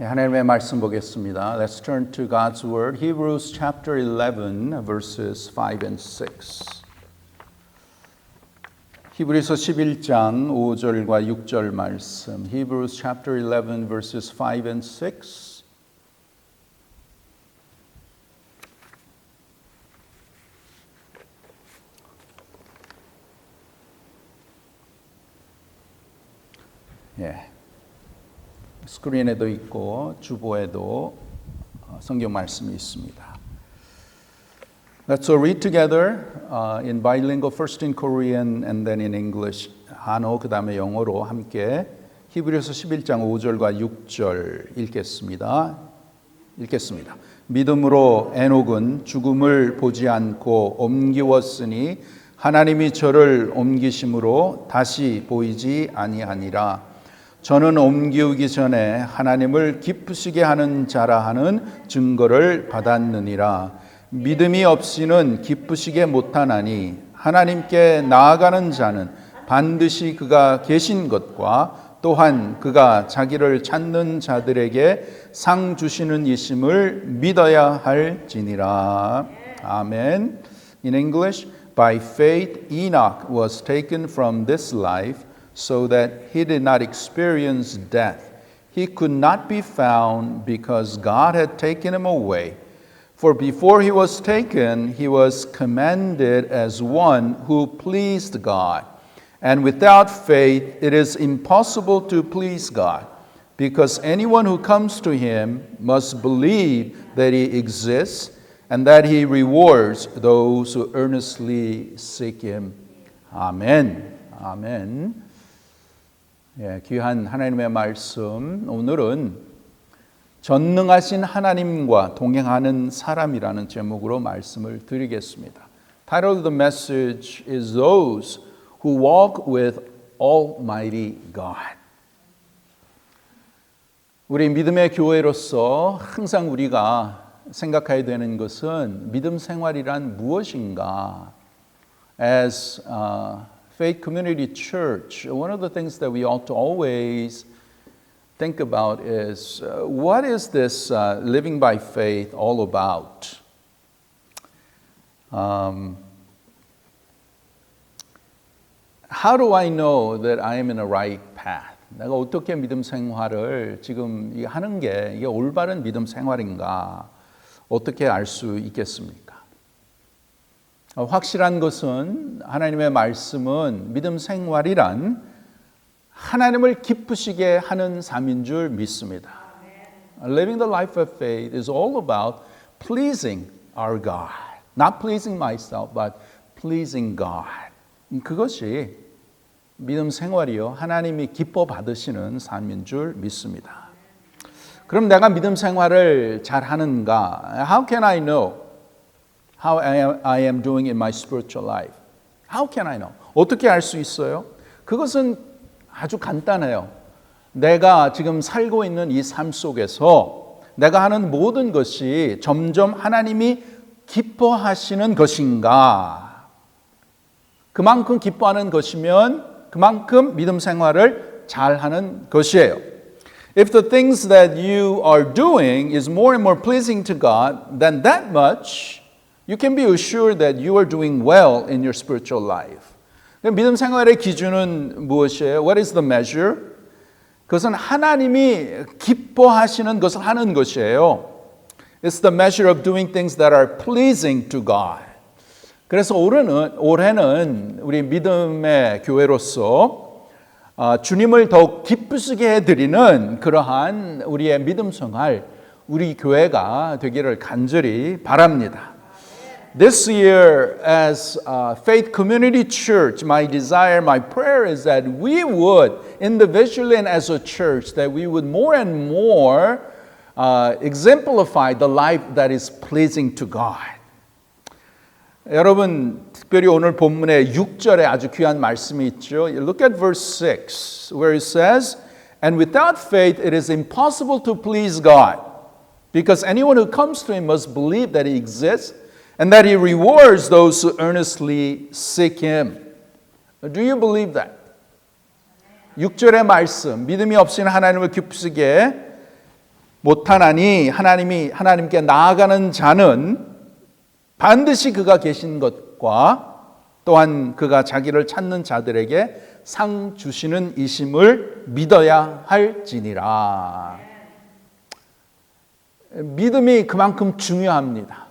하나님의 말씀 보겠습니다. Let's turn to God's Word. Hebrews chapter 11 verses 5 and 6. 히브리서 11장 5절과 6절 말씀. Hebrews chapter 11 verses 5 and 6. 스크린에도 있고 주보에도 성경 말씀이 있습니다. Let's read together in bilingual, first in Korean and then in English. 한어 그 다음에 영어로 함께 히브리서 11장 5절과 6절 읽겠습니다. 믿음으로 에녹은 죽음을 보지 않고 옮기웠으니 하나님이 저를 옮기심으로 다시 보이지 아니하니라. 저는 옮기우기 전에 하나님을 기쁘시게 하는 자라 하는 증거를 받았느니라. 믿음이 없이는 기쁘시게 못하나니 하나님께 나아가는 자는 반드시 그가 계신 것과 또한 그가 자기를 찾는 자들에게 상 주시는 이심을 믿어야 할지니라. 아멘. In English, by faith Enoch was taken from this life so that he did not experience death. He could not be found because God had taken him away. For before he was taken, he was commended as one who pleased God. And without faith, it is impossible to please God, because anyone who comes to him must believe that he exists and that he rewards those who earnestly seek him. 아멘. 아멘. 귀한 하나님의 말씀, 오늘은 전능하신 하나님과 동행하는 사람이라는 제목으로 말씀을 드리겠습니다. Title of the message is Those Who Walk with Almighty God. 우리 믿음의 교회로서 항상 우리가 생각해야 되는 것은 믿음 생활이란 무엇인가? As Faith Community Church, one of the things that we ought to always think about is what is this living by faith all about? How do I know that I am in the right path? 내가 어떻게 믿음 생활을 지금 하는 게 이게 올바른 믿음 생활인가? 어떻게 알 수 있겠습니까? 확실한 것은 하나님의 말씀은 믿음 생활이란 하나님을 기쁘시게 하는 삶인 줄 믿습니다. Living the life of faith is all about pleasing our God. Not pleasing myself, but pleasing God. 그것이 믿음 생활이요. 하나님이 기뻐 받으시는 삶인 줄 믿습니다. 그럼 내가 믿음 생활을 잘 하는가? How can I know how I am doing in my spiritual life? How can I know? 어떻게 알 수 있어요? 그것은 아주 간단해요. 내가 지금 살고 있는 이 삶 속에서 내가 하는 모든 것이 점점 하나님이 기뻐하시는 것인가? 그만큼 기뻐하는 것이면 그만큼 믿음 생활을 잘하는 것이에요. If the things that you are doing is more and more pleasing to God, then that much you can be assured that you are doing well in your spiritual life. 믿음 생활의 기준은 무엇이에요? What is the measure? 그것은 하나님이 기뻐하시는 것을 하는 것이에요. It's the measure of doing things that are pleasing to God. 그래서 올해는 우리 믿음의 교회로서 주님을 더욱 기쁘시게 해드리는 그러한 우리의 믿음 생활, 우리 교회가 되기를 간절히 바랍니다. This year, as Faith Community Church, my desire, my prayer is that we would, individually and as a church, that we would more and more exemplify the life that is pleasing to God. 여러분, 특별히 오늘 본문의 6절에 아주 귀한 말씀이 있죠. Look at verse 6, where it says, And without faith it is impossible to please God, because anyone who comes to Him must believe that He exists, and that He rewards those who earnestly seek Him. Do you believe that? 6절의 말씀, 믿음이 없이는 하나님을 기쁘시게 못하나니 하나님께 나아가는 자는 반드시 그가 계신 것과 또한 그가 자기를 찾는 자들에게 상 주시는 이심을 믿어야 할지니라. 믿음이 그만큼 중요합니다.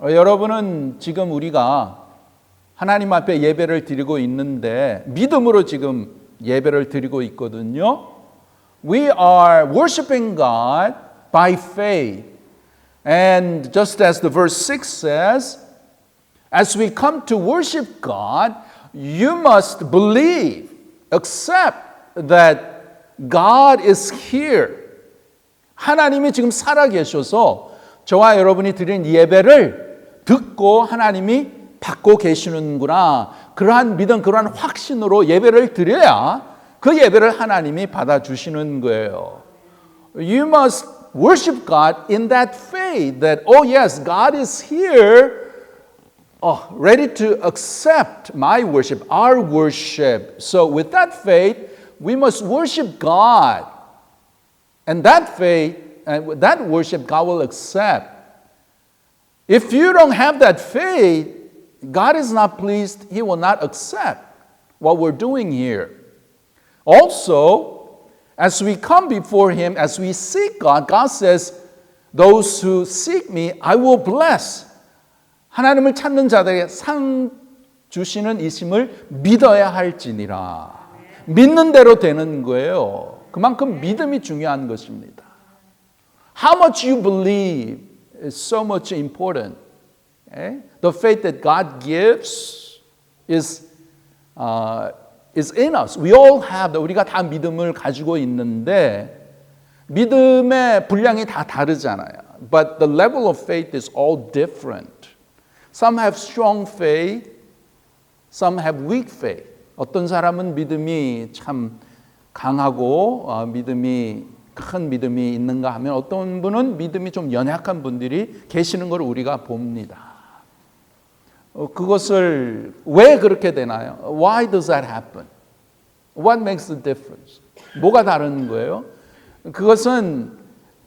여러분은 지금 우리가 하나님 앞에 예배를 드리고 있는데 믿음으로 지금 예배를 드리고 있거든요. We are worshiping God by faith. And just as the verse 6 says, as we come to worship God, you must believe, accept that God is here. 하나님이 지금 살아계셔서 저와 여러분이 드린 예배를 듣고 하나님이 받고 계시는구나. 그러한 믿음, 그러한 확신으로 예배를 드려야 그 예배를 하나님이 받아주시는 거예요. You must worship God in that faith that, oh yes, God is here, ready to accept my worship, our worship. So with that faith, we must worship God. And that faith, and with that worship, God will accept. If you don't have that faith, God is not pleased. He will not accept what we're doing here. Also, as we come before Him, as we seek God, God says, those who seek me, I will bless. 하나님을 찾는 자들에게 상 주시는 이심을 믿어야 할지니라. 믿는 대로 되는 거예요. 그만큼 믿음이 중요한 것입니다. How much you believe is so much important. The faith that God gives is in us. We all have that. 우리가 다 믿음을 가지고 있는데 믿음의 분량이 다 다르잖아요. But the level of faith is all different. Some have strong faith, some have weak faith. 어떤 사람은 믿음이 참 강하고 큰 믿음이 있는가 하면 어떤 분은 믿음이 좀 연약한 분들이 계시는 걸 우리가 봅니다. 그것을 왜 그렇게 되나요? Why does that happen? What makes the difference? 뭐가 다른 거예요? 그것은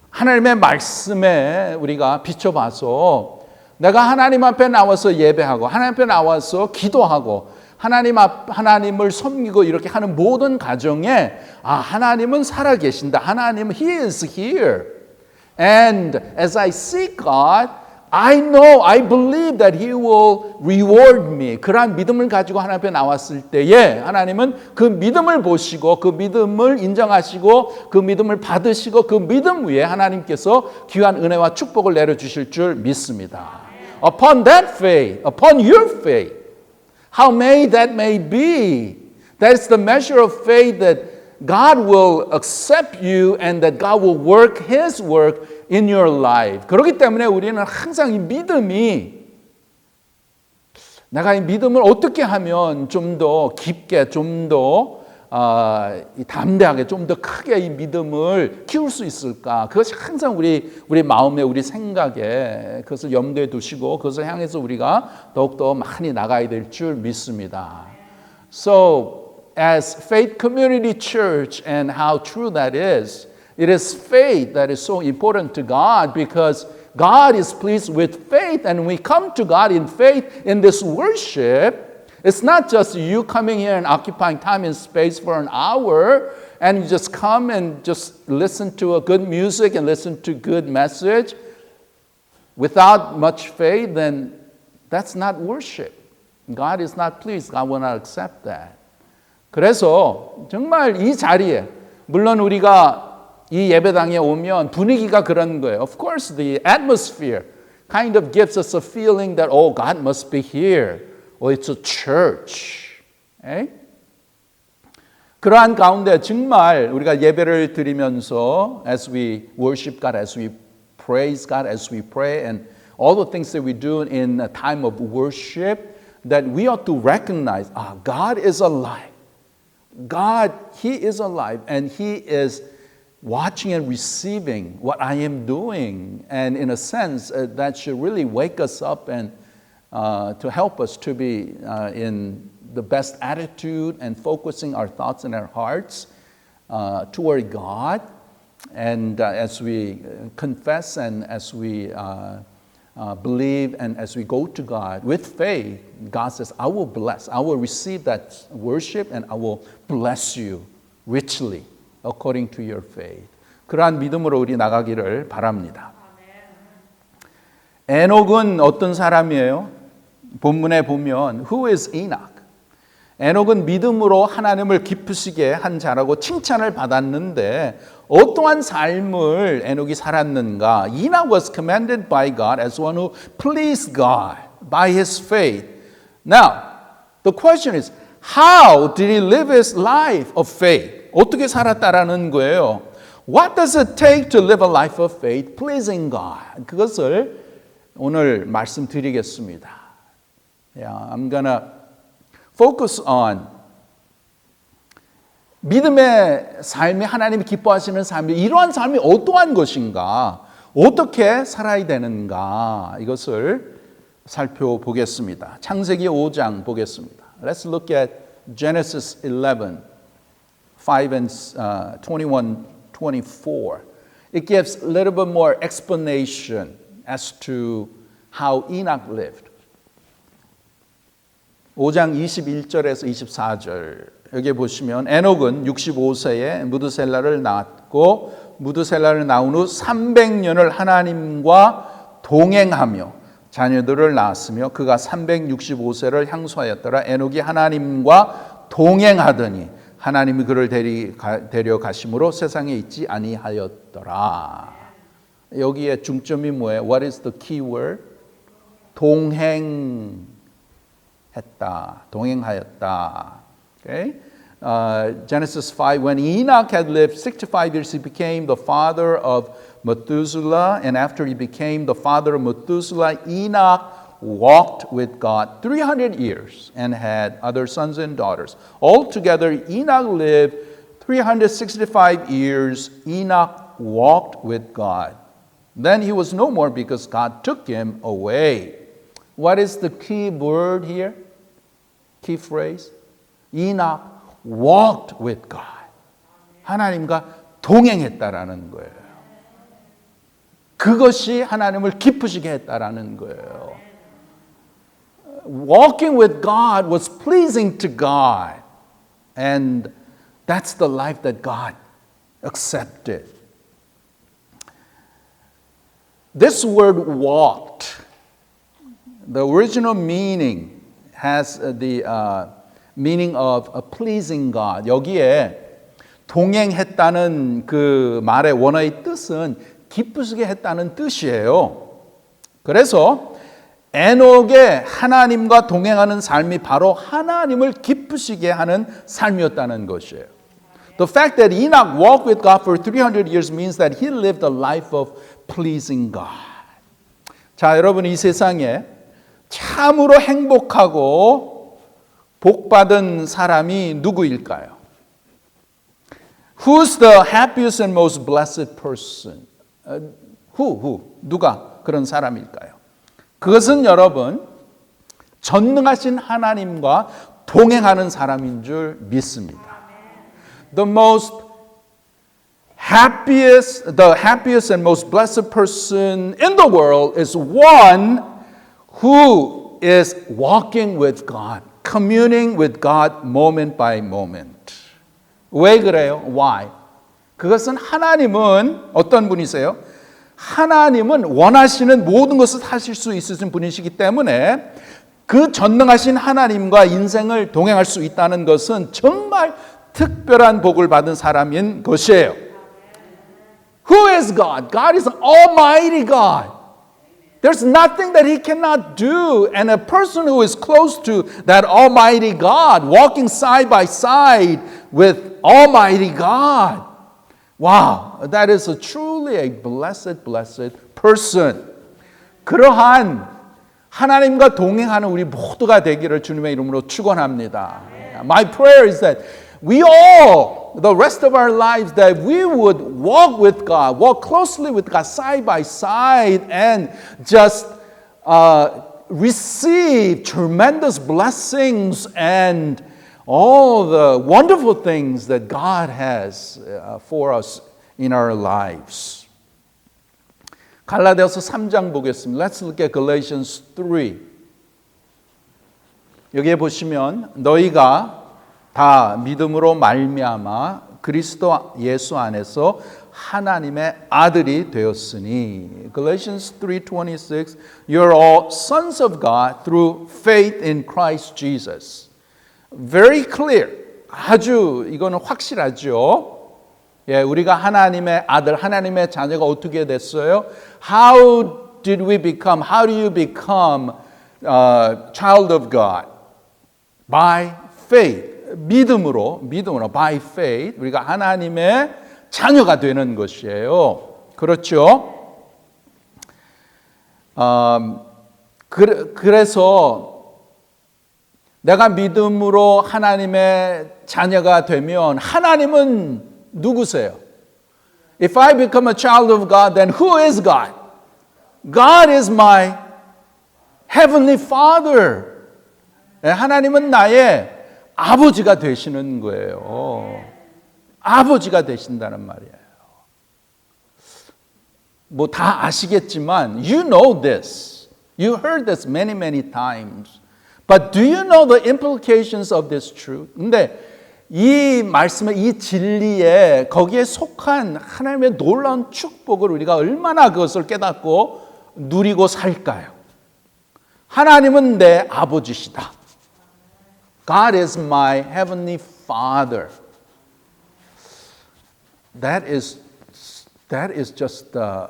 하나님의 말씀에 우리가 비춰봐서 내가 하나님 앞에 나와서 예배하고 하나님 앞에 나와서 기도하고 하나님을 섬기고 이렇게 하는 모든 가정에 하나님은 살아계신다. 하나님은 He is here. And as I seek God, I know, I believe that He will reward me. 그러한 믿음을 가지고 하나님 앞에 나왔을 때에 하나님은 그 믿음을 보시고 그 믿음을 인정하시고 그 믿음을 받으시고 그 믿음 위에 하나님께서 귀한 은혜와 축복을 내려주실 줄 믿습니다. Upon that faith, upon your faith, how may that may be, that's the measure of faith that God will accept you and that God will work His work in your life. 그렇기 때문에 우리는 항상 이 믿음이 내가 이 믿음을 어떻게 하면 좀 더 깊게, 좀 더 담대하게, 좀 더 크게 이 믿음을 키울 수 있을까? 그것이 항상 우리 마음에, 우리 생각에 그것을 염두에 두시고 그것을 향해서 우리가 더욱더 많이 나가야 될 줄 믿습니다. So, as Faith Community Church and how true that is, it is faith that is so important to God because God is pleased with faith and we come to God in faith in this worship. It's not just you coming here and occupying time and space for an hour and you just come and just listen to a good music and listen to good message without much faith, then that's not worship. God is not pleased. God will not accept that. 그래서 정말 이 자리에 물론 우리가 이 예배당에 오면 분위기가 그런 거예요. Of course, the atmosphere kind of gives us a feeling that, oh, God must be here. Oh, it's a church. 그러한 가운데 정말 우리가 예배를 드리면서 as we worship God, as we praise God, as we pray, and all the things that we do in a time of worship, that we ought to recognize, God is alive. God, He is alive, and He is watching and receiving what I am doing. And in a sense, that should really wake us up and to help us to be in the best attitude and focusing our thoughts and our hearts toward God. And as we confess and as we believe and as we go to God with faith, God says, I will bless, I will receive that worship and I will bless you richly according to your faith. 그러한 믿음으로 우리 나가기를 바랍니다. 에녹은 어떤 사람이에요? 본문에 보면 Who is Enoch? 에녹은 믿음으로 하나님을 기쁘시게 한 자라고 칭찬을 받았는데 어떠한 삶을 에녹이 살았는가? Enoch was commended by God as one who pleased God by his faith. Now, the question is, how did he live his life of faith? 어떻게 살았다라는 거예요? What does it take to live a life of faith pleasing God? 그것을 오늘 말씀드리겠습니다. I'm gonna focus on 믿음의 삶이 하나님이 기뻐하시는 삶이 이러한 삶이 어떠한 것인가? 어떻게 살아야 되는가? 이것을 살펴보겠습니다. 창세기 5장 보겠습니다. Let's look at Genesis 11, 5 and 21, 24. It gives a little bit more explanation as to how Enoch lived. 5장 21절에서 24절 여기 보시면 에녹은 65세에 무드셀라를 낳았고 무드셀라를 낳은 후 300년을 하나님과 동행하며 자녀들을 낳았으며 그가 365세를 향수하였더라. 에녹이 하나님과 동행하더니 하나님이 그를 데려가심으로 세상에 있지 아니하였더라. 여기에 중점이 뭐예요? What is the key word? 동행하였다. Okay? Genesis 5, when Enoch had lived 65 years, he became the father of Methuselah. And after he became the father of Methuselah, Enoch walked with God 300 years and had other sons and daughters. Altogether, Enoch lived 365 years. Enoch walked with God. Then he was no more because God took him away. What is the key word here? Key phrase? Enoch walked with God. 하나님과 동행했다라는 거예요. 그것이 하나님을 기쁘시게 했다라는 거예요. Walking with God was pleasing to God. And that's the life that God accepted. This word walked, the original meaning has the meaning of pleasing God. 여기에 동행했다는 그 말의 원어의 뜻은 기쁘시게 했다는 뜻이에요. 그래서 에녹의 하나님과 동행하는 삶이 바로 하나님을 기쁘시게 하는 삶이었다는 것이에요. The fact that Enoch walked with God for 300 years means that he lived a life of pleasing God. 자, 여러분 이 세상에 참으로 행복하고 복받은 사람이 누구일까요? Who's the happiest and most blessed person? 누가 그런 사람일까요? 그것은 여러분 전능하신 하나님과 동행하는 사람인 줄 믿습니다. The happiest and most blessed person in the world is one who is walking with God, communing with God moment by moment. 왜 그래요? Why? 그것은 하나님은 어떤 분이세요? 하나님은 원하시는 모든 것을 하실 수 있으신 분이시기 때문에 그 전능하신 하나님과 인생을 동행할 수 있다는 것은 정말 특별한 복을 받은 사람인 것이에요. Who is God? God is Almighty God. There's nothing that He cannot do. And a person who is close to that Almighty God, walking side by side with Almighty God, wow, that is truly a blessed person. 그러한 하나님과 동행하는 우리 모두가 되기를 주님의 이름으로 축원합니다. My prayer is that we all, the rest of our lives, that we would walk with God, walk closely with God side by side and just receive tremendous blessings and all the wonderful things that God has for us in our lives. 갈라디아서 3장 보겠습니다. Let's look at Galatians 3. 여기에 보시면 너희가 다 믿음으로 말미암아 그리스도 예수 안에서 하나님의 아들이 되었으니 Galatians 3:26 You're all sons of God through faith in Christ Jesus. Very clear. 아주 이거는 확실하죠. 예, 우리가 하나님의 아들, 하나님의 자녀가 어떻게 됐어요? How do you become a child of God? By faith. 믿음으로, by faith. 우리가 하나님의 자녀가 되는 것이에요. 그렇죠? 그래서 내가 믿음으로 하나님의 자녀가 되면 하나님은 누구세요? If I become a child of God, then who is God? God is my heavenly Father. 하나님은 나의 아버지가 되시는 거예요. 아버지가 되신다는 말이에요. 뭐 다 아시겠지만 you know this. You heard this many, many times. But do you know the implications of this truth? 근데 이 말씀의 이 진리에 거기에 속한 하나님의 놀라운 축복을 우리가 얼마나 그것을 깨닫고 누리고 살까요? 하나님은 내 아버지시다. God is my heavenly Father. That is just a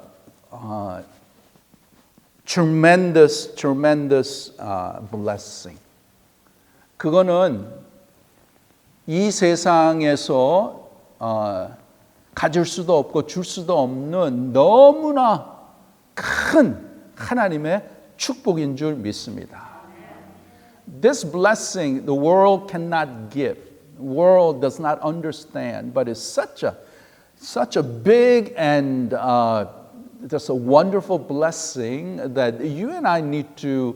tremendous blessing. 그거는 이 세상에서 가질 수도 없고 줄 수도 없는 너무나 큰 하나님의 축복인 줄 믿습니다. This blessing the world cannot give. The world does not understand, but it's such a big and just a wonderful blessing that you and I need to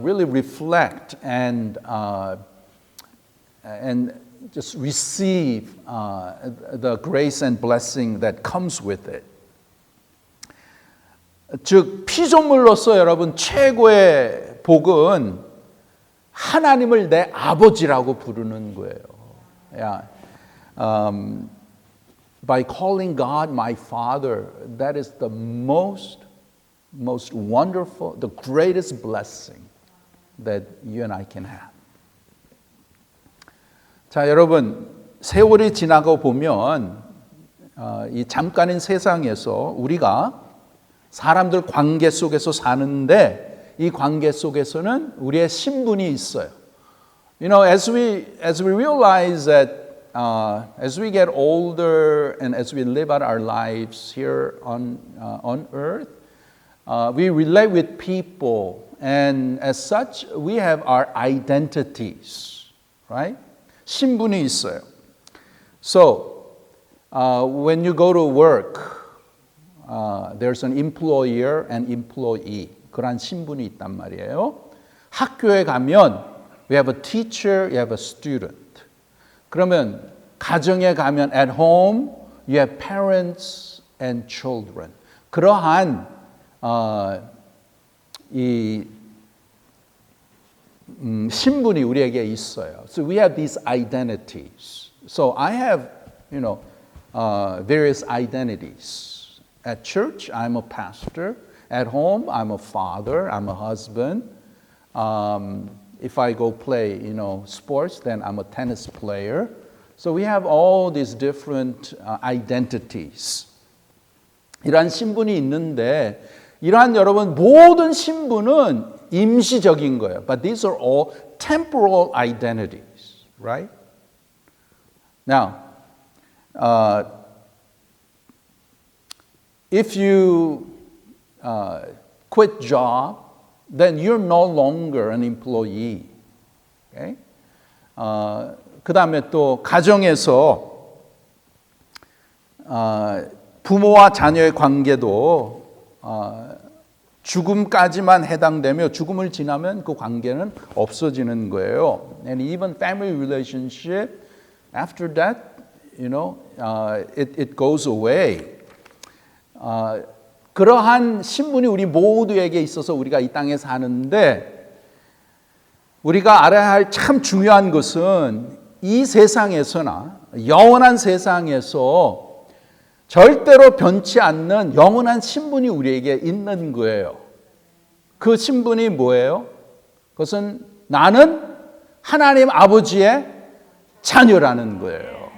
really reflect and just receive the grace and blessing that comes with it. 즉 피조물로서 여러분 최고의 복은 하나님을 내 아버지라고 부르는 거예요. Yeah. By calling God my Father, that is the most wonderful, the greatest blessing that you and I can have. 자, 여러분, 세월이 지나고 보면 이 잠깐인 세상에서 우리가 사람들 관계 속에서 사는데 이 관계 속에서는 우리의 신분이 있어요. You know, as we realize that as we get older and as we live out our lives here on earth, we relate with people, and as such, we have our identities, right? 신분이 있어요. So, when you go to work, there's an employer and employee. 그런 신분이 있단 말이에요. 학교에 가면 we have a teacher, you have a student. 그러면 가정에 가면 at home, you have parents and children. 그러한 이 신분이 우리에게 있어요. So we have these identities. So I have, various identities. At church, I'm a pastor. At home, I'm a father. I'm a husband. If I go play, sports, then I'm a tennis player. So we have all these different identities. 이러한 신분이 있는데 이러한 여러분 모든 신분은 임시적인 거예요. But these are all temporal identities, right? Now, if you quit job, then you're no longer an employee. Okay? 그 다음에 또 가정에서 부모와 자녀의 관계도 죽음까지만 해당되며 죽음을 지나면 그 관계는 없어지는 거예요. And even family relationship, after that, it goes away. 그러한 신분이 우리 모두에게 있어서 우리가 이 땅에 사는데 우리가 알아야 할 참 중요한 것은 이 세상에서나 영원한 세상에서 절대로 변치 않는 영원한 신분이 우리에게 있는 거예요. 그 신분이 뭐예요? 그것은 나는 하나님 아버지의 자녀라는 거예요.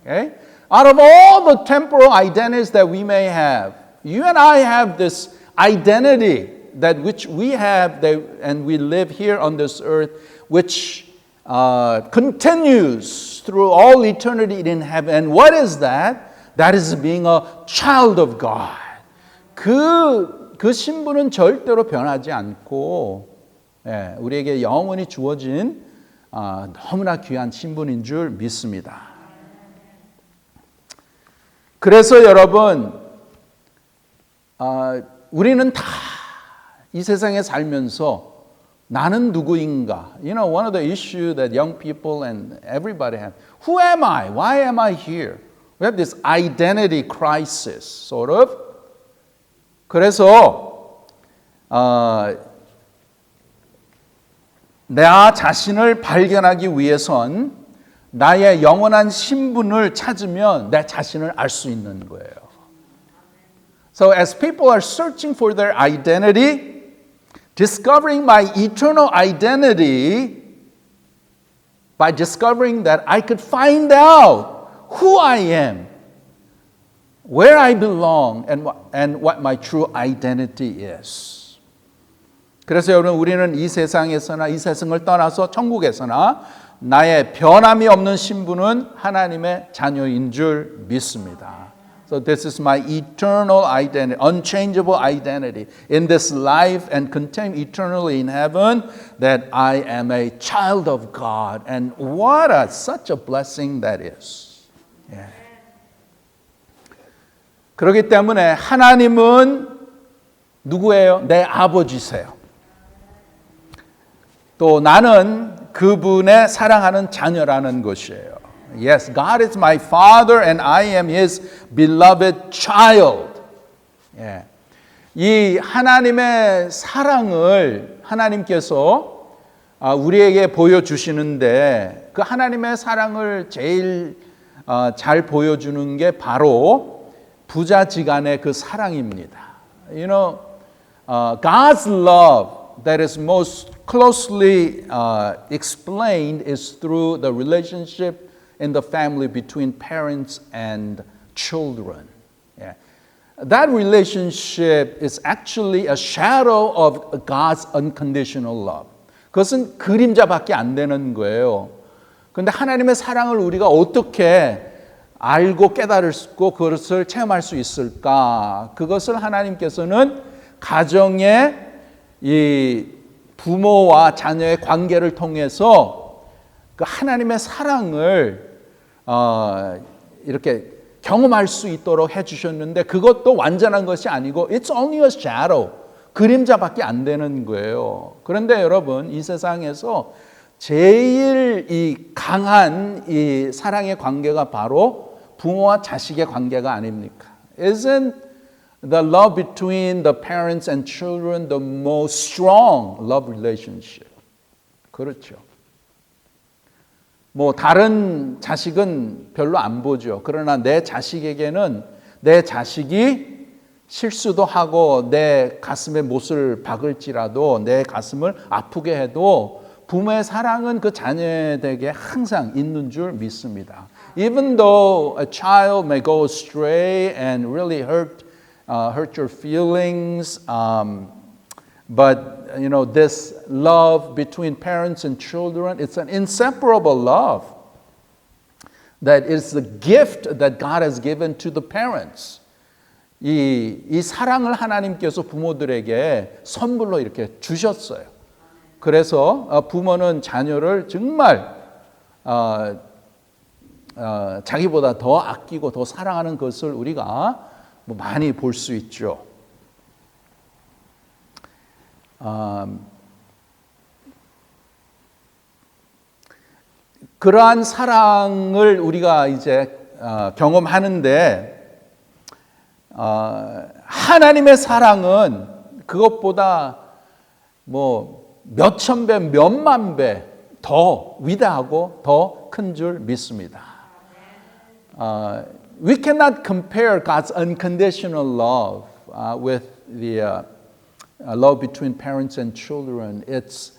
Okay? Out of all the temporal identities that we may have, you and I have this identity that which we have and we live here on this earth, which continues through all eternity in heaven. And what is that? That is being a child of God. 그 신분은 절대로 변하지 않고 우리에게 영원히 주어진 너무나 귀한 신분인 줄 믿습니다. 그래서 여러분, 우리는 다 이 세상에 살면서 나는 누구인가? One of the issues that young people and everybody have. Who am I? Why am I here? We have this identity crisis, sort of. 그래서 나 자신을 발견하기 위해선 나의 영원한 신분을 찾으면 내 자신을 알 수 있는 거예요. So as people are searching for their identity, discovering my eternal identity by discovering that I could find out who I am, where I belong, and what my true identity is. 그래서 여러분, 우리는 이 세상에서나 이 세상을 떠나서 천국에서나 나의 변함이 없는 신분은 하나님의 자녀인 줄 믿습니다. So this is my eternal identity, unchangeable identity in this life and contained eternally in heaven, that I am a child of God. And what such a blessing that is. Yeah. 그렇기 때문에 하나님은 누구예요? 내 아버지세요. 또 나는 그분의 사랑하는 자녀라는 것이에요. Yes, God is my Father and I am His beloved child. 예. 이 하나님의 사랑을 하나님께서 우리에게 보여주시는데 그 하나님의 사랑을 제일 잘 보여주는 게 바로 부자지간의 그 사랑입니다. God's love that is most closely explained is through the relationship in the family between parents and children. Yeah. That relationship is actually a shadow of God's unconditional love. 그것은 그림자밖에 안 되는 거예요. 그런데 하나님의 사랑을 우리가 어떻게 알고 깨달을 수 있고 그것을 체험할 수 있을까? 그것을 하나님께서는 가정의 이 부모와 자녀의 관계를 통해서 그 하나님의 사랑을 이렇게 경험할 수 있도록 해주셨는데 그것도 완전한 것이 아니고 It's only a shadow, 그림자밖에 안 되는 거예요. 그런데 여러분, 이 세상에서 제일 이 강한 이 사랑의 관계가 바로 부모와 자식의 관계가 아닙니까? Isn't the love between the parents and children the most strong love relationship? 그렇죠. 뭐 다른 자식은 별로 안 보죠. 그러나 내 자식에게는 내 자식이 실수도 하고 내 가슴에 못을 박을지라도 내 가슴을 아프게 해도 부모의 사랑은 그 자녀에게 항상 있는 줄 믿습니다. Even though a child may go astray and really hurt your feelings, but this love between parents and children, it's an inseparable love. That is the gift that God has given to the parents. 이 사랑을 하나님께서 부모들에게 선물로 이렇게 주셨어요. 그래서 부모는 자녀를 정말 자기보다 더 아끼고 더 사랑하는 것을 우리가 많이 볼 수 있죠. 그러한 사랑을 우리가 이제 경험하는데 하나님의 사랑은 그것보다 뭐 몇천 배, 몇만 배 더 위대하고 더 큰 줄 믿습니다. We cannot compare God's unconditional love with the love between parents and children. It's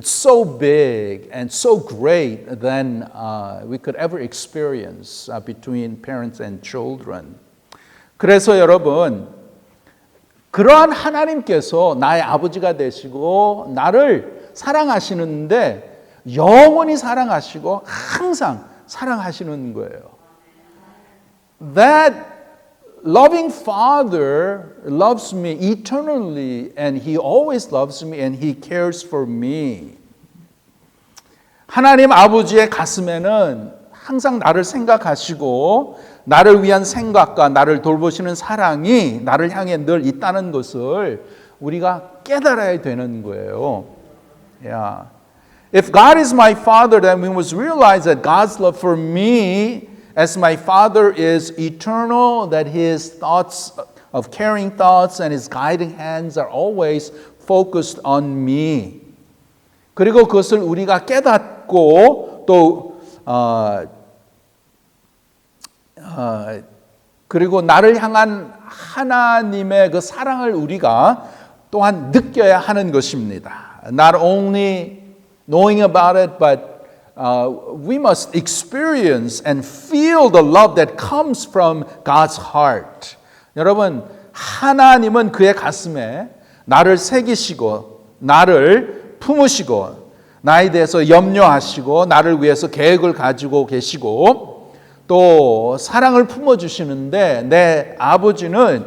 so big and so great than we could ever experience between parents and children. 그래서 여러분, 그러한 하나님께서 나의 아버지가 되시고 나를 사랑하시는데 영원히 사랑하시고 항상 사랑하시는 거예요. That loving Father loves me eternally and He always loves me and He cares for me. 하나님 아버지의 가슴에는 항상 나를 생각하시고 나를 위한 생각과 나를 돌보시는 사랑이 나를 향해 늘 있다는 것을 우리가 깨달아야 되는 거예요. Yeah. If God is my Father, then we must realize that God's love for me as my Father is eternal, that His thoughts of caring thoughts and His guiding hands are always focused on me. 그리고 그것을 우리가 깨닫고 또 그리고 나를 향한 하나님의 그 사랑을 우리가 또한 느껴야 하는 것입니다. Not only knowing about it, but we must experience and feel the love that comes from God's heart. 여러분, 하나님은 그의 가슴에 나를 새기시고 나를 품으시고 나에 대해서 염려하시고 나를 위해서 계획을 가지고 계시고 또 사랑을 품어주시는데 내 아버지는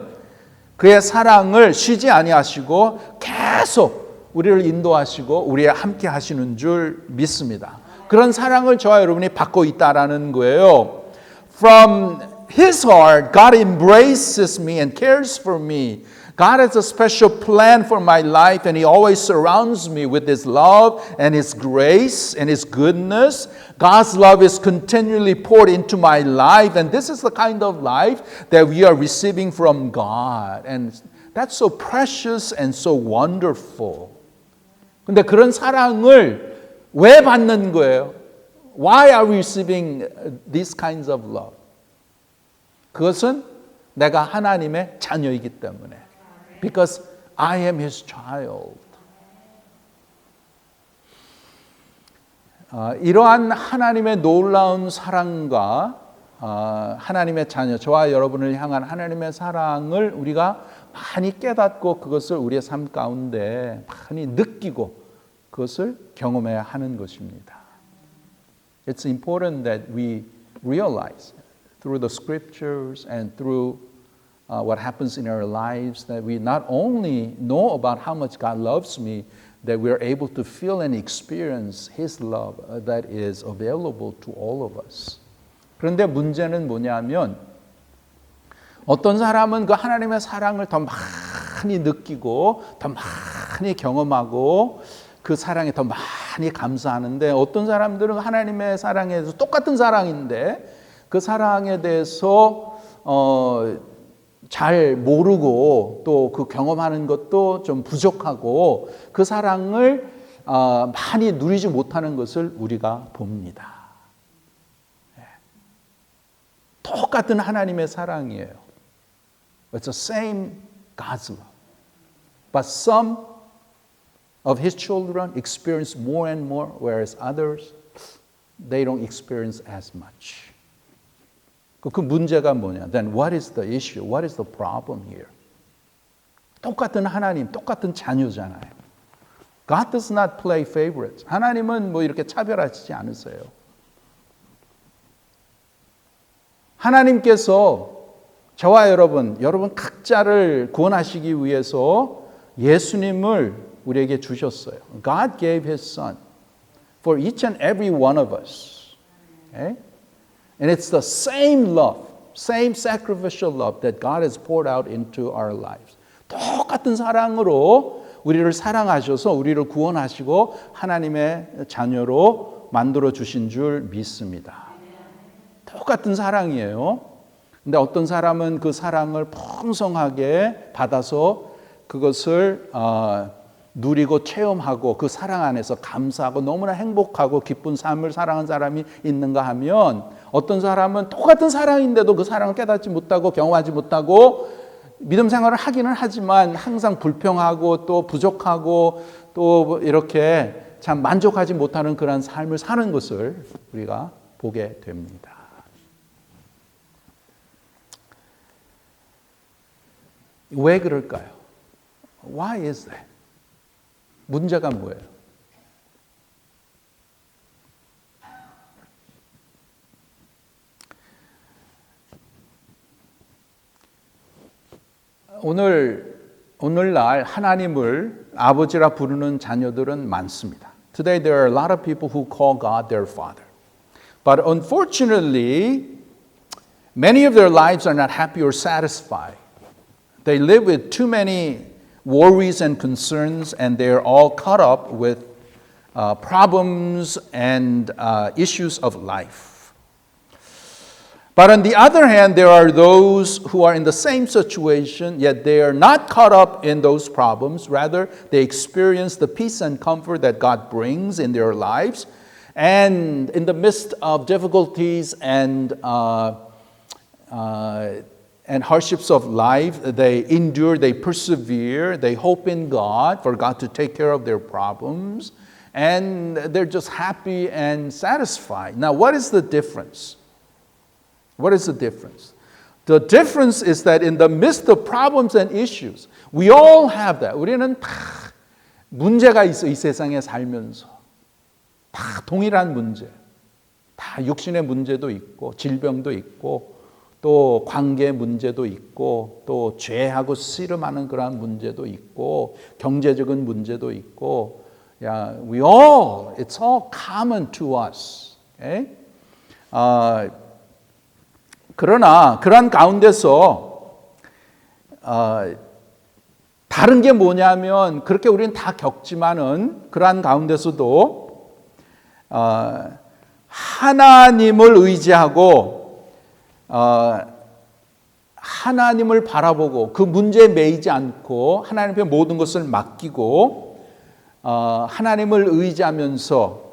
그의 사랑을 쉬지 아니하시고 계속 우리를 인도하시고 우리와 함께 하시는 줄 믿습니다. 그런 사랑을 저와 여러분이 받고 있다라는 거예요. From His heart, God embraces me and cares for me. God has a special plan for my life and He always surrounds me with His love and His grace and His goodness. God's love is continually poured into my life and this is the kind of life that we are receiving from God. And that's so precious and so wonderful. 근데 그런 사랑을 왜 받는 거예요? Why are we receiving these kinds of love? 그것은 내가 하나님의 자녀이기 때문에. Because I am His child. 이러한 하나님의 놀라운 사랑과 하나님의 자녀, 저와 여러분을 향한 하나님의 사랑을 우리가 많이 깨닫고 그것을 우리의 삶 가운데 많이 느끼고 그것을 경험해야 하는 것입니다. It's important that we realize through the scriptures and through what happens in our lives that we not only know about how much God loves me, that we are able to feel and experience His love that is available to all of us. 그런데 문제는 뭐냐면 어떤 사람은 그 하나님의 사랑을 더 많이 느끼고 더 많이 경험하고 그 사랑에 더 많이 감사하는데 어떤 사람들은 하나님의 사랑에 대해서 똑같은 사랑인데 그 사랑에 대해서 잘 모르고 또 그 경험하는 것도 좀 부족하고 그 사랑을 많이 누리지 못하는 것을 우리가 봅니다. 똑같은 하나님의 사랑이에요. It's the same God's love. But some of His children experience more and more, whereas others, they don't experience as much. 그 문제가 뭐냐? Then what is the issue? What is the problem here? 똑같은 하나님, 똑같은 자녀잖아요. God does not play favorites. 하나님은 뭐 이렇게 차별하시지 않으세요. 하나님께서 저와 여러분 각자를 구원하시기 위해서 예수님을 우리에게 주셨어요. God gave His Son for each and every one of us. Okay? And it's the same love, same sacrificial love that God has poured out into our lives. 똑같은 사랑으로 우리를 사랑하셔서 우리를 구원하시고 하나님의 자녀로 만들어 주신 줄 믿습니다. 똑같은 사랑이에요. 근데 어떤 사람은 그 사랑을 풍성하게 받아서 그것을 누리고 체험하고 그 사랑 안에서 감사하고 너무나 행복하고 기쁜 삶을 살아가는 사람이 있는가 하면, 어떤 사람은 똑같은 사랑인데도 그 사랑을 깨닫지 못하고 경험하지 못하고 믿음 생활을 하기는 하지만 항상 불평하고 또 부족하고 또 이렇게 참 만족하지 못하는 그런 삶을 사는 것을 우리가 보게 됩니다. 왜 그럴까요? Why is that? 문제가 뭐예요? 오늘날 하나님을 아버지라 부르는 자녀들은 많습니다. Today there are a lot of people who call God their father. But unfortunately, many of their lives are not happy or satisfied. They live with too many worries and concerns, and they're all caught up with problems and issues of life. But on the other hand, there are those who are in the same situation, yet they are not caught up in those problems. Rather, they experience the peace and comfort that God brings in their lives. And in the midst of difficulties and hardships of life, they endure, they persevere, they hope in God for God to take care of their problems, and they're just happy and satisfied. Now, what is the difference? What is the difference? The difference is that in the midst of problems and issues, we all have that. 우리는 다 문제가 있어, 이 세상에 살면서. 다 동일한 문제. 다 육신의 문제도 있고, 질병도 있고, 또 관계 문제도 있고, 또 죄하고 씨름하는 그러한 문제도 있고, 경제적인 문제도 있고, it's all common to us. Okay? 그러나 그러한 가운데서 다른 게 뭐냐면, 그렇게 우리는 다 겪지만은 그러한 가운데서도 하나님을 의지하고 하나님을 바라보고 그 문제에 매이지 않고 하나님께 모든 것을 맡기고 하나님을 의지하면서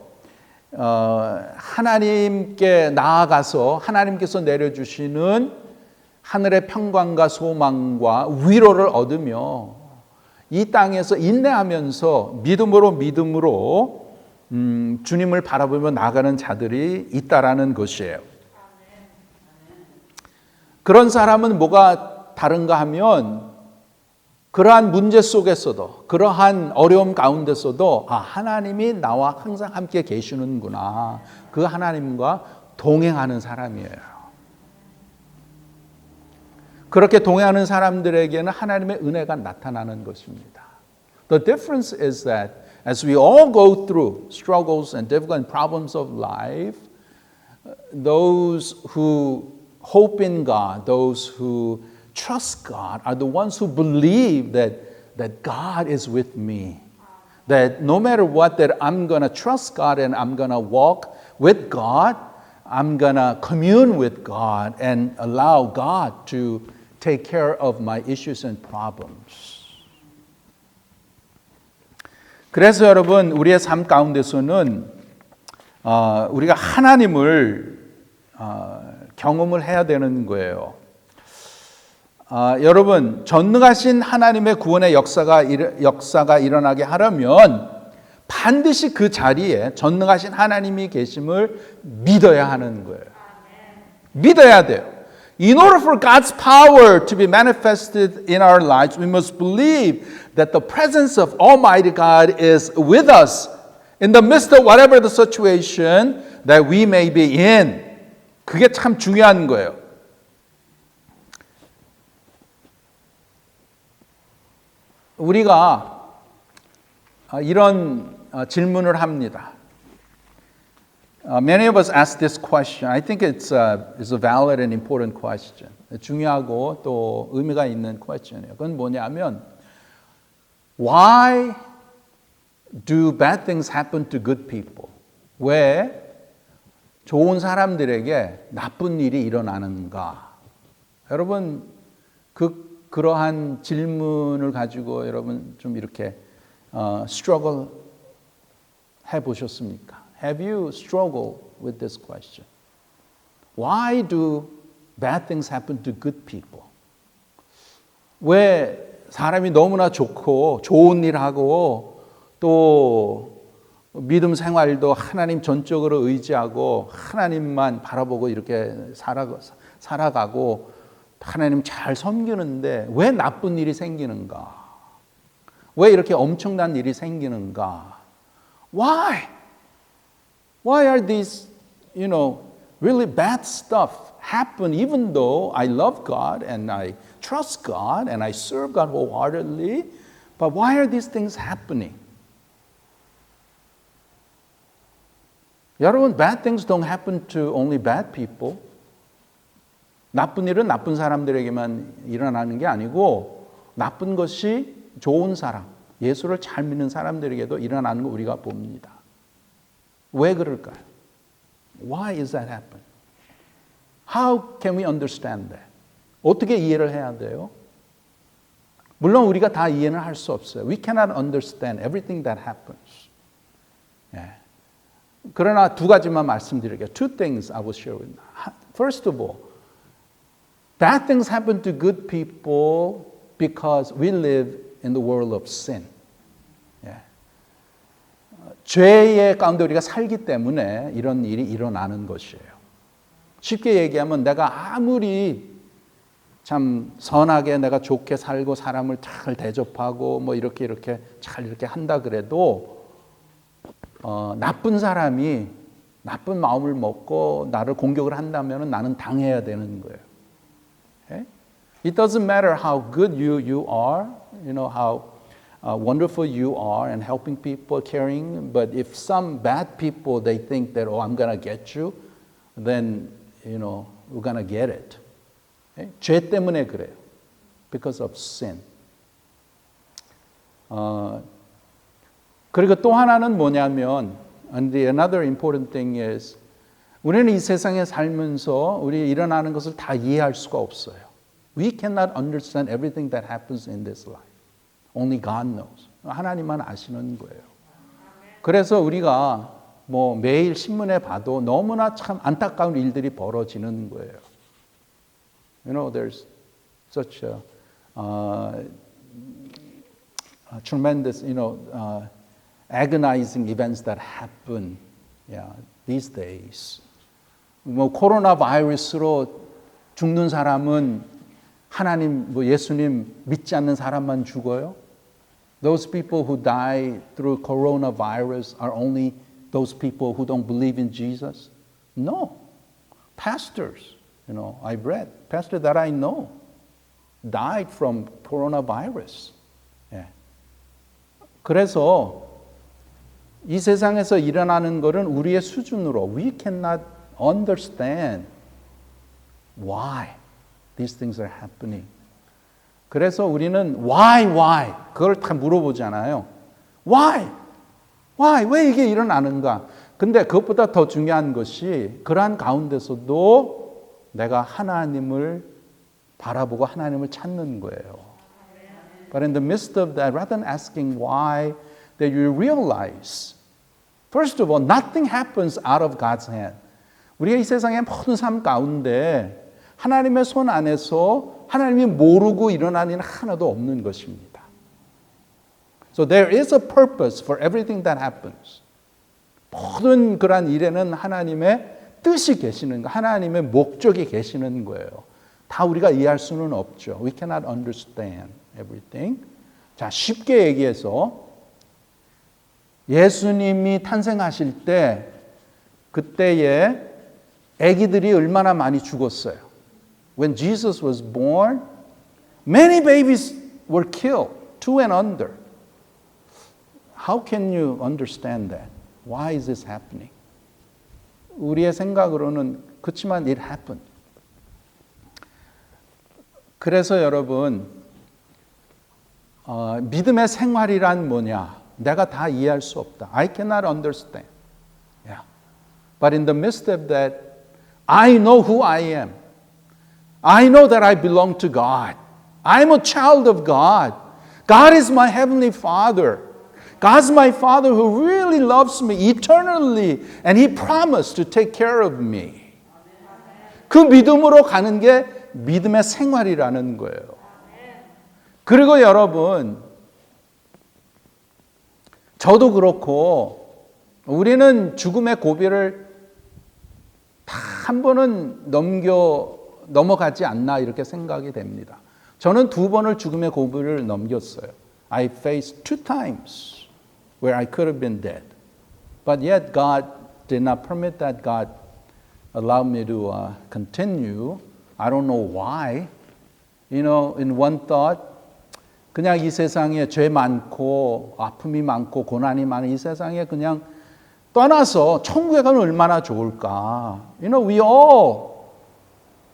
하나님께 나아가서 하나님께서 내려주시는 하늘의 평강과 소망과 위로를 얻으며 이 땅에서 인내하면서 믿음으로 주님을 바라보며 나가는 자들이 있다라는 것이에요. 그런 사람은 뭐가 다른가 하면, 그러한 문제 속에서도, 그러한 어려움 가운데서도 하나님이 나와 항상 함께 계시는구나, 그 하나님과 동행하는 사람이에요. 그렇게 동행하는 사람들에게는 하나님의 은혜가 나타나는 것입니다. The difference is that as we all go through struggles and difficult problems of life, those who hope in God, those who trust God are the ones who believe that God is with me. That no matter what, that I'm going to trust God and I'm going to walk with God. I'm going to commune with God and allow God to take care of my issues and problems. 그래서 여러분, 우리의 삶 가운데서는 우리가 하나님을 경험을 해야 되는 거예요. 여러분, 전능하신 하나님의 구원의 역사가 일어나게 하려면 반드시 그 자리에 전능하신 하나님이 계심을 믿어야 하는 거예요. 믿어야 돼요. In order for God's power to be manifested in our lives, we must believe that the presence of Almighty God is with us in the midst of whatever the situation that we may be in. 그게 참 중요한 거예요. 우리가 이런 질문을 합니다. Many of us ask this question. I think it's a valid and important question. 중요하고 또 의미가 있는 question이에요. 그건 뭐냐면, Why do bad things happen to good people? 왜 좋은 사람들에게 나쁜 일이 일어나는가? 여러분 그러한 질문을 가지고 여러분 좀 이렇게 struggle 해보셨습니까? Have you struggled with this question? Why do bad things happen to good people? 왜 사람이 너무나 좋고 좋은 일 하고 또 믿음 생활도 하나님 전적으로 의지하고 하나님만 바라보고 이렇게 살아가고 하나님 잘 섬기는데 왜 나쁜 일이 생기는가? 왜 이렇게 엄청난 일이 생기는가? Why? Why are these, really bad stuff happen even though I love God and I trust God and I serve God wholeheartedly? But why are these things happening? 여러분, bad things don't happen to only bad people. 나쁜 일은 나쁜 사람들에게만 일어나는 게 아니고 나쁜 것이 좋은 사람, 예수를 잘 믿는 사람들에게도 일어나는 거 우리가 봅니다. 왜 그럴까요? Why is that happen? How can we understand that? 어떻게 이해를 해야 돼요? 물론 우리가 다 이해는 할 수 없어요. We cannot understand everything that happens. 예. 그러나 두 가지만 말씀드릴게요. Two things I will share with you. First of all, bad things happen to good people because we live in the world of sin. 예. 죄의 가운데 우리가 살기 때문에 이런 일이 일어나는 것이에요. 쉽게 얘기하면 내가 아무리 참 선하게 내가 좋게 살고 사람을 잘 대접하고 뭐 이렇게 잘 이렇게 한다 그래도 나쁜 사람이 나쁜 마음을 먹고 나를 공격을 한다면 나는 당해야 되는 거예요. Okay? It doesn't matter how good you are, how wonderful you are and helping people, caring, but if some bad people they think that I'm gonna get you, then we're gonna get it. Okay? 죄 때문에 그래요. Because of sin. 그리고 또 하나는 뭐냐면, and another important thing is, 우리는 이 세상에 살면서 우리 일어나는 것을 다 이해할 수가 없어요. We cannot understand everything that happens in this life. Only God knows. 하나님만 아시는 거예요. 그래서 우리가 뭐 매일 신문에 봐도 너무나 참 안타까운 일들이 벌어지는 거예요. There's such a tremendous, agonizing events that happen, these days. 뭐 코로나 바이러스로 죽는 사람은 하나님, 예수님 믿지 않는 사람만 죽어요? Those people who die through coronavirus are only those people who don't believe in Jesus? No. Pastors, I've read, pastor that I know died from coronavirus. 예. 그래서 이 세상에서 일어나는 것은 우리의 수준으로 we cannot understand why these things are happening. 그래서 우리는 why 그걸 다 물어보잖아요. why 왜 이게 일어나는가? 근데 그것보다 더 중요한 것이 그러한 가운데서도 내가 하나님을 바라보고 하나님을 찾는 거예요. But in the midst of that, rather than asking why, that you realize, first of all, nothing happens out of God's hand. 우리가 이 세상의 모든 삶 가운데 하나님의 손 안에서 하나님이 모르고 일어나는 일은 하나도 없는 것입니다. So there is a purpose for everything that happens. 모든 그러한 일에는 하나님의 뜻이 계시는 거, 하나님의 목적이 계시는 거예요. 다 우리가 이해할 수는 없죠. We cannot understand everything. 자, 쉽게 얘기해서 예수님이 탄생하실 때 그때에 아기들이 얼마나 많이 죽었어요. When Jesus was born, many babies were killed, 2 and under. How can you understand that? Why is this happening? 우리의 생각으로는 그렇지만 it happened. 그래서 여러분 믿음의 생활이란 뭐냐? 내가 다 이해할 수 없다. I cannot understand. Yeah. But in the midst of that, I know who I am. I know that I belong to God. I'm a child of God. God is my heavenly Father. God's my Father who really loves me eternally, and He promised to take care of me. 그 믿음으로 가는 게 믿음의 생활이라는 거예요. 그리고 여러분, 저도 그렇고 우리는 죽음의 고비를 다 한 번은 넘어가지 않나 이렇게 생각이 됩니다. 저는 2번을 죽음의 고비를 넘겼어요. I faced 2 times where I could have been dead. But yet God did not permit that. God allowed me to continue. I don't know why. You know, in one thought, 그냥 이 세상에 죄 많고 아픔이 많고 고난이 많은 이 세상에 그냥 떠나서 천국에 가면 얼마나 좋을까. You know,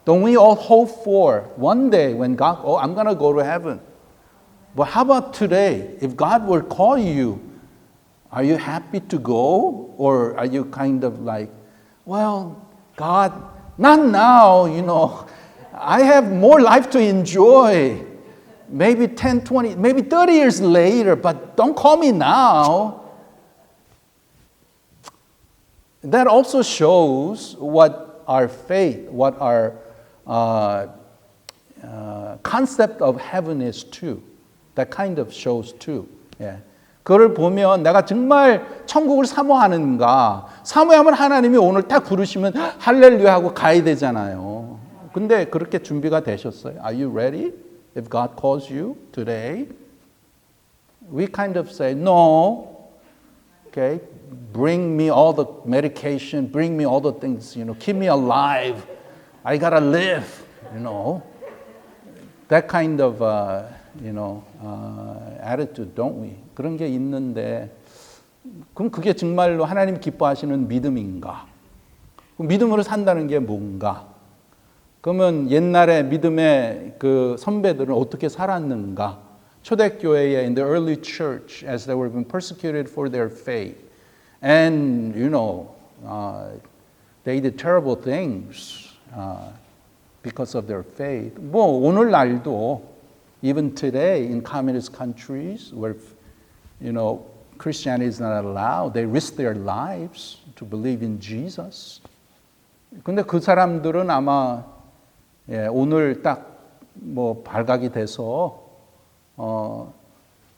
don't we all hope for one day when God, I'm going to go to heaven. But how about today? If God were to call you, are you happy to go? Or are you kind of like, well, God, not now, you know. I have more life to enjoy. Maybe 10, 20, maybe 30 years later, but don't call me now. That also shows what our faith, what our concept of heaven is too. That kind of shows too. Yeah. 그걸 보면 내가 정말 천국을 사모하는가? 사모하면 하나님이 오늘 딱 부르시면 할렐루야 하고 가야 되잖아요. 근데 그렇게 준비가 되셨어요? Are you ready? If God calls you today, we kind of say, no, okay, bring me all the medication, bring me all the things, you know, keep me alive. I gotta live, you know. That kind of, attitude, don't we? 그런 게 있는데, 그럼 그게 정말로 하나님 기뻐하시는 믿음인가? 믿음으로 산다는 게 뭔가? 그러면 옛날에 믿음의 그 선배들은 어떻게 살았는가? 초대교회에 in the early church as they were being persecuted for their faith. And, they did terrible things because of their faith. 뭐 오늘날도 even today in communist countries where, Christianity is not allowed, they risk their lives to believe in Jesus. 근데 그 사람들은 아마 오늘 딱 뭐 발각이 돼서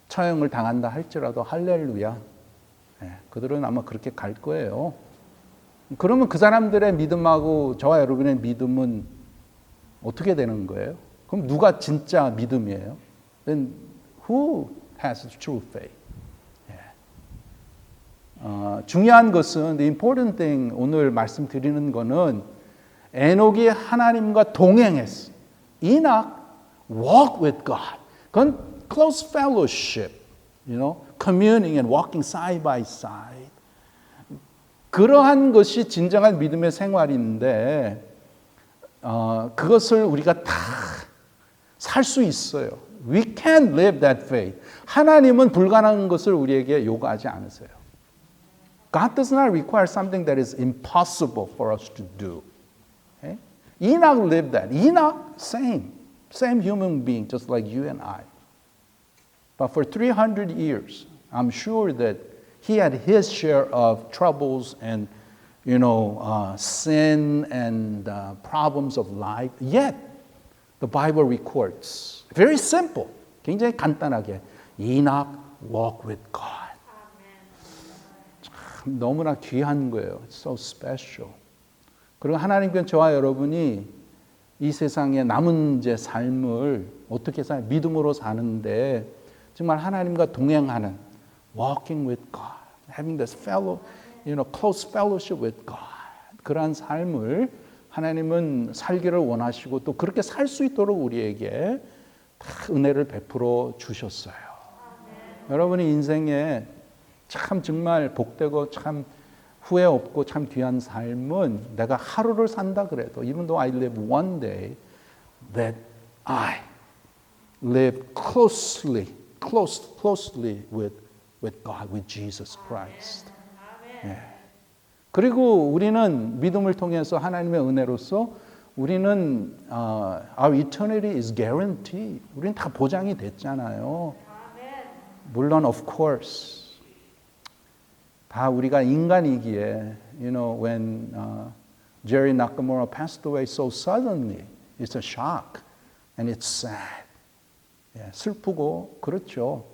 처형을 당한다 할지라도 할렐루야. 그들은 아마 그렇게 갈 거예요. 그러면 그 사람들의 믿음하고 저와 여러분의 믿음은 어떻게 되는 거예요? 그럼 누가 진짜 믿음이에요? Then who has true faith? 중요한 것은 the important thing 오늘 말씀드리는 거는 에녹이 하나님과 동행했어. Enoch walked with God. 그건 close fellowship, communing and walking side by side. 그러한 것이 진정한 믿음의 생활인데 그것을 우리가 다 살 수 있어요. We can live that faith. 하나님은 불가능한 것을 우리에게 요구하지 않으세요. God does not require something that is impossible for us to do. Okay? Enoch lived that. Enoch, same human being, just like you and I. But for 300 years, I'm sure that he had his share of troubles and, sin and problems of life. Yet, the Bible records, very simple, 굉장히 간단하게, Enoch walked with God. 참 너무나 귀한 거예요. It's so special. 그리고 하나님께서 저와 여러분이 이 세상의 남은 이제 삶을 어떻게 살아요? 믿음으로 사는데 정말 하나님과 동행하는 walking with God, having this close fellowship with God. 그러한 삶을 하나님은 살기를 원하시고 또 그렇게 살 수 있도록 우리에게 다 은혜를 베풀어 주셨어요. 여러분의 인생에 참 정말 복되고 참 후회 없고 참 귀한 삶은 내가 하루를 산다 그래도 even though I live one day that I live closely with God, with Jesus Christ. 예. 그리고 우리는 믿음을 통해서 하나님의 은혜로서 우리는 our eternity is guaranteed. 우리는 다 보장이 됐잖아요. 물론 of course 다 우리가 인간이기에 you know when Jerry Nakamura passed away so suddenly it's a shock and it's sad. 예, 슬프고 그렇죠.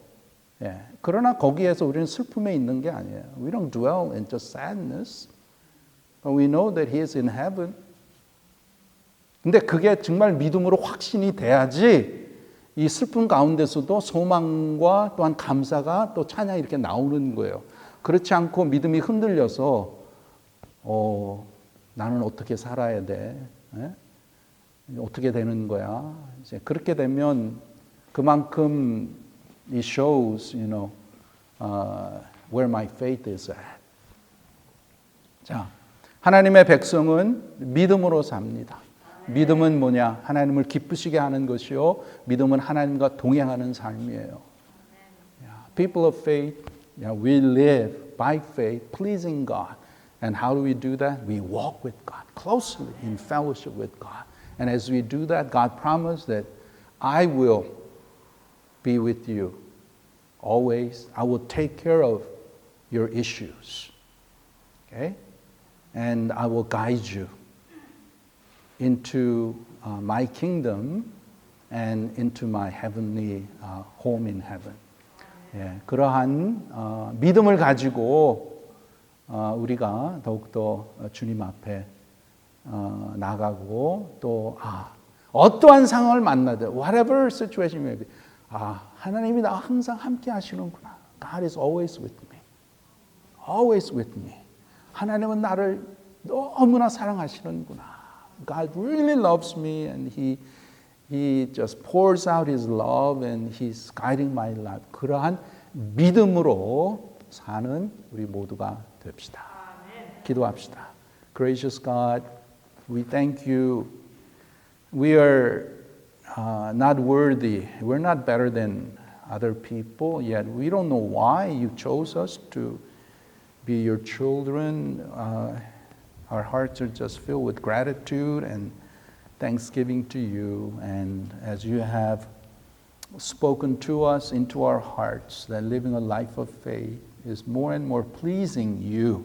예, 그러나 거기에서 우리는 슬픔에 있는 게 아니에요. We don't dwell in just sadness. But we know that he is in heaven. 근데 그게 정말 믿음으로 확신이 돼야지 이 슬픔 가운데서도 소망과 또한 감사가 또 찬양이 이렇게 나오는 거예요. 그렇지 않고 믿음이 흔들려서 나는 어떻게 살아야 돼? 예? 어떻게 되는 거야? 이제 그렇게 되면 그만큼 it shows, you know, where my faith is at. 자, 하나님의 백성은 믿음으로 삽니다. 믿음은 뭐냐? 하나님을 기쁘시게 하는 것이요. 믿음은 하나님과 동행하는 삶이에요. People of faith, we live by faith, pleasing God. And how do we do that? We walk with God closely in fellowship with God. And as we do that, God promised that I will be with you always. I will take care of your issues. Okay? And I will guide you into my kingdom and into my heavenly home in heaven. 예, 그러한 믿음을 가지고 우리가 더욱더 주님 앞에 나가고 또 어떠한 상황을 만나든 whatever situation may be 하나님이 나와 항상 함께 하시는구나. God is always with me. Always with me. 하나님은 나를 너무나 사랑하시는구나. God really loves me and He just pours out His love and He's guiding my life. 그러한 믿음으로 사는 우리 모두가 됩시다. 기도합시다. Gracious God, we thank you. We are not worthy. We're not better than other people, yet we don't know why you chose us to be your children. Our hearts are just filled with gratitude and thanksgiving to you. And as you have spoken to us into our hearts, that living a life of faith is more and more pleasing you,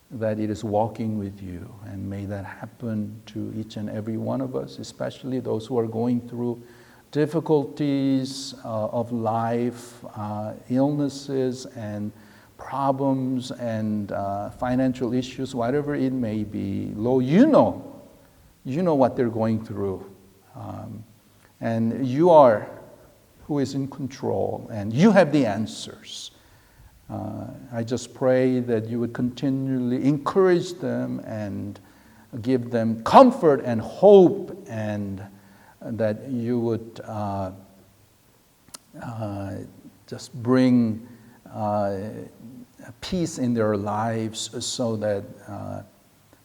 that it is walking with you. And may that happen to each and every one of us, especially those who are going through difficulties of life, illnesses and problems and financial issues, whatever it may be. Lord, you know what they're going through. And you are who is in control, and you have the answers. I just pray that you would continually encourage them and give them comfort and hope, and that you would just bring peace in their lives so that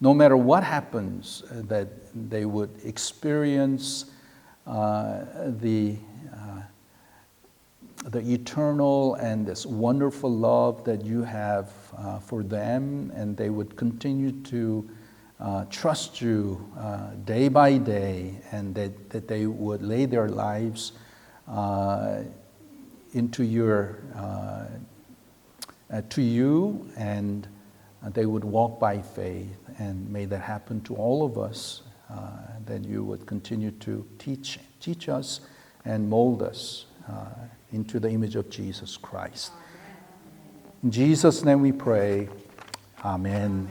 no matter what happens, that they would experience the eternal and this wonderful love that you have for them, and they would continue to trust you day by day, and that they would lay their lives into your to you, and they would walk by faith. And may that happen to all of us, that you would continue to teach us and mold us into the image of Jesus Christ. In Jesus' name we pray. Amen.